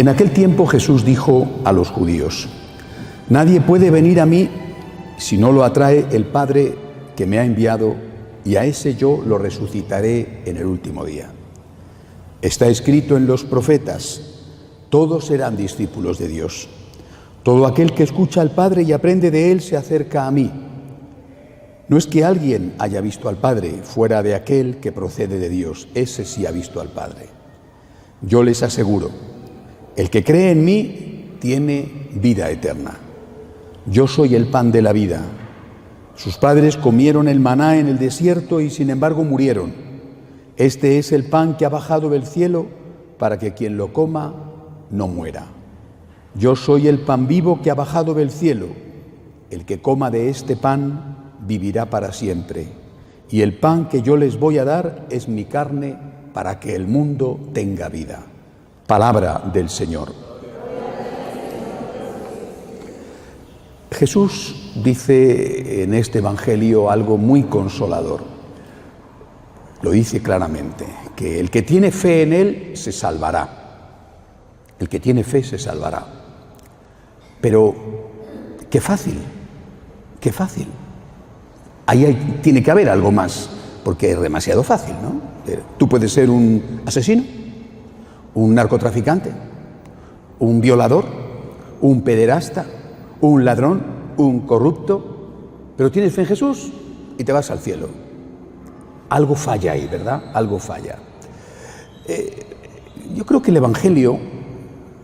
En aquel tiempo Jesús dijo a los judíos: nadie puede venir a mí si no lo atrae el Padre que me ha enviado, y a ese yo lo resucitaré en el último día. Está escrito en los profetas: todos serán discípulos de Dios. Todo aquel que escucha al Padre y aprende de Él se acerca a mí. No es que alguien haya visto al Padre fuera de aquel que procede de Dios, ese sí ha visto al Padre. Yo les aseguro, el que cree en mí tiene vida eterna. Yo soy el pan de la vida. Sus padres comieron el maná en el desierto y sin embargo murieron. Este es el pan que ha bajado del cielo para que quien lo coma no muera. Yo soy el pan vivo que ha bajado del cielo. El que coma de este pan vivirá para siempre. Y el pan que yo les voy a dar es mi carne para que el mundo tenga vida. Palabra del Señor. Jesús dice en este Evangelio algo muy consolador. Lo dice claramente, que el que tiene fe en Él se salvará. El que tiene fe se salvará. Pero qué fácil, qué fácil. Ahí tiene que haber algo más, porque es demasiado fácil, ¿no? Tú puedes ser un asesino, un narcotraficante, un violador, un pederasta, un ladrón, un corrupto, pero tienes fe en Jesús y te vas al cielo. Algo falla ahí, ¿verdad? Algo falla. Yo creo que el Evangelio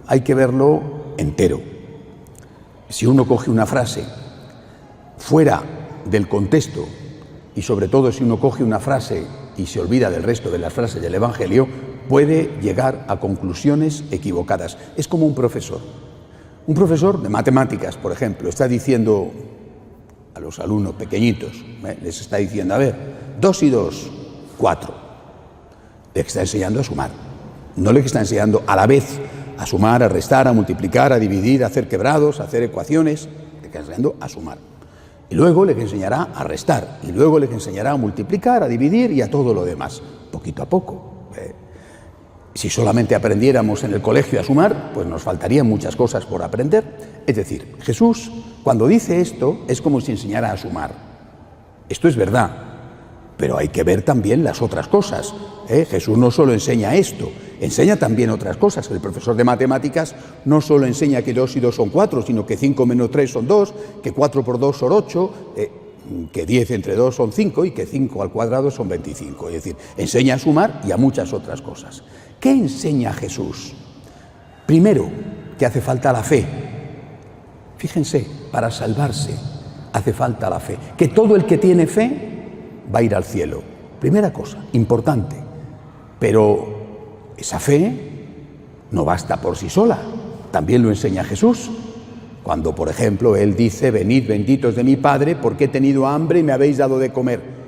hay que verlo entero. Si uno coge una frase fuera del contexto, y sobre todo si uno coge una frase y se olvida del resto de las frases del Evangelio, puede llegar a conclusiones equivocadas. Es como un profesor. Un profesor de matemáticas, por ejemplo, está diciendo a los alumnos pequeñitos, les está diciendo, a ver, 2 y 2, 4. Les está enseñando a sumar. No les está enseñando a la vez a sumar, a restar, a multiplicar, a dividir, a hacer quebrados, a hacer ecuaciones. Les está enseñando a sumar. Y luego les enseñará a restar. Y luego les enseñará a multiplicar, a dividir y a todo lo demás, poquito a poco. Si solamente aprendiéramos en el colegio a sumar, pues nos faltarían muchas cosas por aprender. Es decir, Jesús, cuando dice esto, es como si enseñara a sumar. Esto es verdad, pero hay que ver también las otras cosas. Jesús no solo enseña esto, enseña también otras cosas. El profesor de matemáticas no solo enseña que 2 y 2 son 4, sino que 5 menos 3 son 2, que 4 por 2 son 8, que 10 entre 2 son 5 y que 5 al cuadrado son 25. Es decir, enseña a sumar y a muchas otras cosas. ¿Qué enseña Jesús? Primero, que hace falta la fe. Fíjense, para salvarse hace falta la fe. Que todo el que tiene fe va a ir al cielo. Primera cosa, importante. Pero esa fe no basta por sí sola. También lo enseña Jesús. Cuando, por ejemplo, Él dice, venid benditos de mi Padre, porque he tenido hambre y me habéis dado de comer.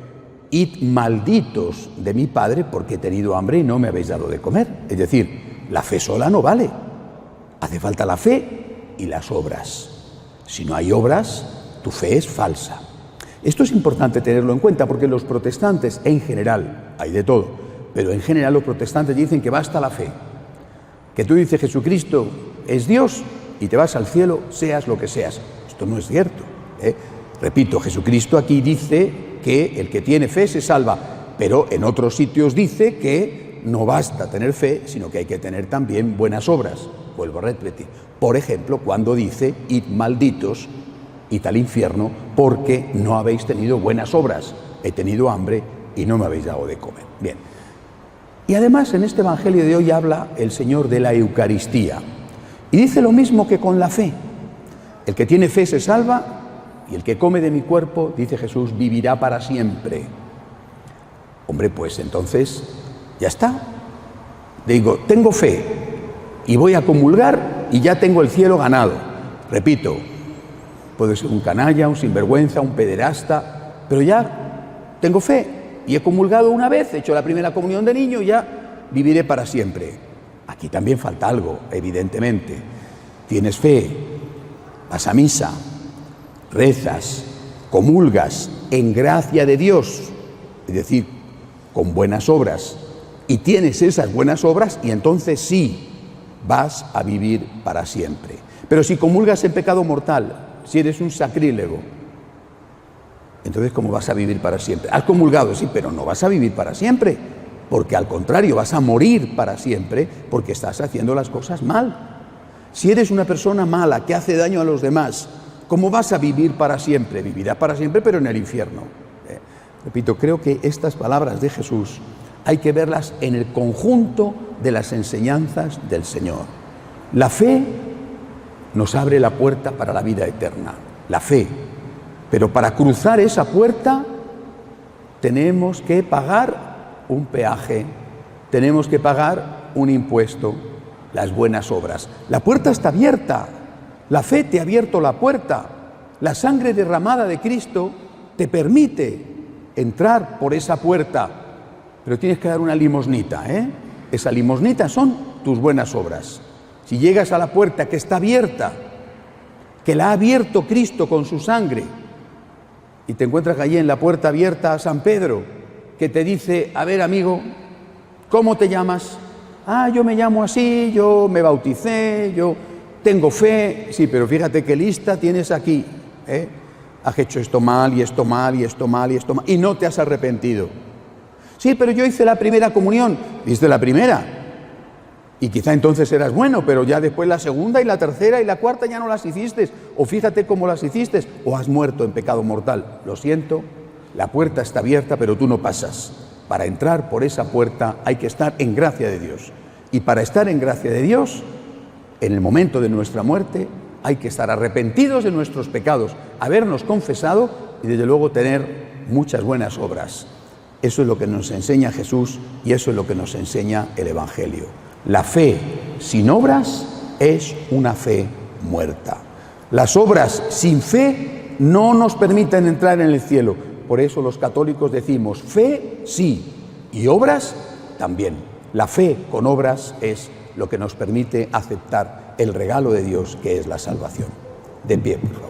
Id malditos de mi Padre, porque he tenido hambre y no me habéis dado de comer. Es decir, la fe sola no vale. Hace falta la fe y las obras. Si no hay obras, tu fe es falsa. Esto es importante tenerlo en cuenta, porque los protestantes en general, hay de todo, pero en general los protestantes dicen que basta la fe. Que tú dices Jesucristo es Dios y te vas al cielo, seas lo que seas. Esto no es cierto. Repito, Jesucristo aquí dice que el que tiene fe se salva, pero en otros sitios dice que no basta tener fe, sino que hay que tener también buenas obras. Vuelvo a repetir. Por ejemplo, cuando dice, id malditos, id al infierno, porque no habéis tenido buenas obras. He tenido hambre y no me habéis dado de comer. Bien. Y además en este Evangelio de hoy habla el Señor de la Eucaristía. Y dice lo mismo que con la fe. El que tiene fe se salva, y el que come de mi cuerpo, dice Jesús, vivirá para siempre. Hombre, pues entonces, ya está. Digo, tengo fe y voy a comulgar y ya tengo el cielo ganado. Repito, puedo ser un canalla, un sinvergüenza, un pederasta, pero ya tengo fe y he comulgado una vez, he hecho la primera comunión de niño y ya viviré para siempre. Aquí también falta algo, evidentemente. Tienes fe, vas a misa, rezas, comulgas en gracia de Dios, es decir, con buenas obras, y tienes esas buenas obras y entonces sí, vas a vivir para siempre. Pero si comulgas en pecado mortal, si eres un sacrílego, entonces ¿cómo vas a vivir para siempre? Has comulgado, sí, pero no vas a vivir para siempre, porque al contrario, vas a morir para siempre porque estás haciendo las cosas mal. Si eres una persona mala que hace daño a los demás, ¿cómo vas a vivir para siempre? Vivirás para siempre, pero en el infierno. Repito, creo que estas palabras de Jesús hay que verlas en el conjunto de las enseñanzas del Señor. La fe nos abre la puerta para la vida eterna, la fe. Pero para cruzar esa puerta tenemos que pagar un peaje, tenemos que pagar un impuesto, las buenas obras. La puerta está abierta, la fe te ha abierto la puerta, la sangre derramada de Cristo te permite entrar por esa puerta, pero tienes que dar una limosnita, Esa limosnita son tus buenas obras. Si llegas a la puerta que está abierta, que la ha abierto Cristo con su sangre, y te encuentras allí en la puerta abierta a San Pedro, que te dice: a ver, amigo, ¿cómo te llamas? Ah, yo me llamo así, yo me bauticé, yo tengo fe. Sí, pero fíjate qué lista tienes aquí, Has hecho esto mal, y esto mal, y esto mal, y esto mal, y no te has arrepentido. Sí, pero yo hice la primera comunión. Hiciste la primera, y quizá entonces eras bueno, pero ya después la segunda y la tercera y la cuarta ya no las hiciste, o fíjate cómo las hiciste, o has muerto en pecado mortal. Lo siento, la puerta está abierta, pero tú no pasas. Para entrar por esa puerta hay que estar en gracia de Dios, y para estar en gracia de Dios, en el momento de nuestra muerte, hay que estar arrepentidos de nuestros pecados, habernos confesado y desde luego tener muchas buenas obras. Eso es lo que nos enseña Jesús y eso es lo que nos enseña el Evangelio. La fe sin obras es una fe muerta. Las obras sin fe no nos permiten entrar en el cielo. Por eso los católicos decimos: fe sí, y obras también. La fe con obras es lo que nos permite aceptar el regalo de Dios, que es la salvación. De pie, por favor.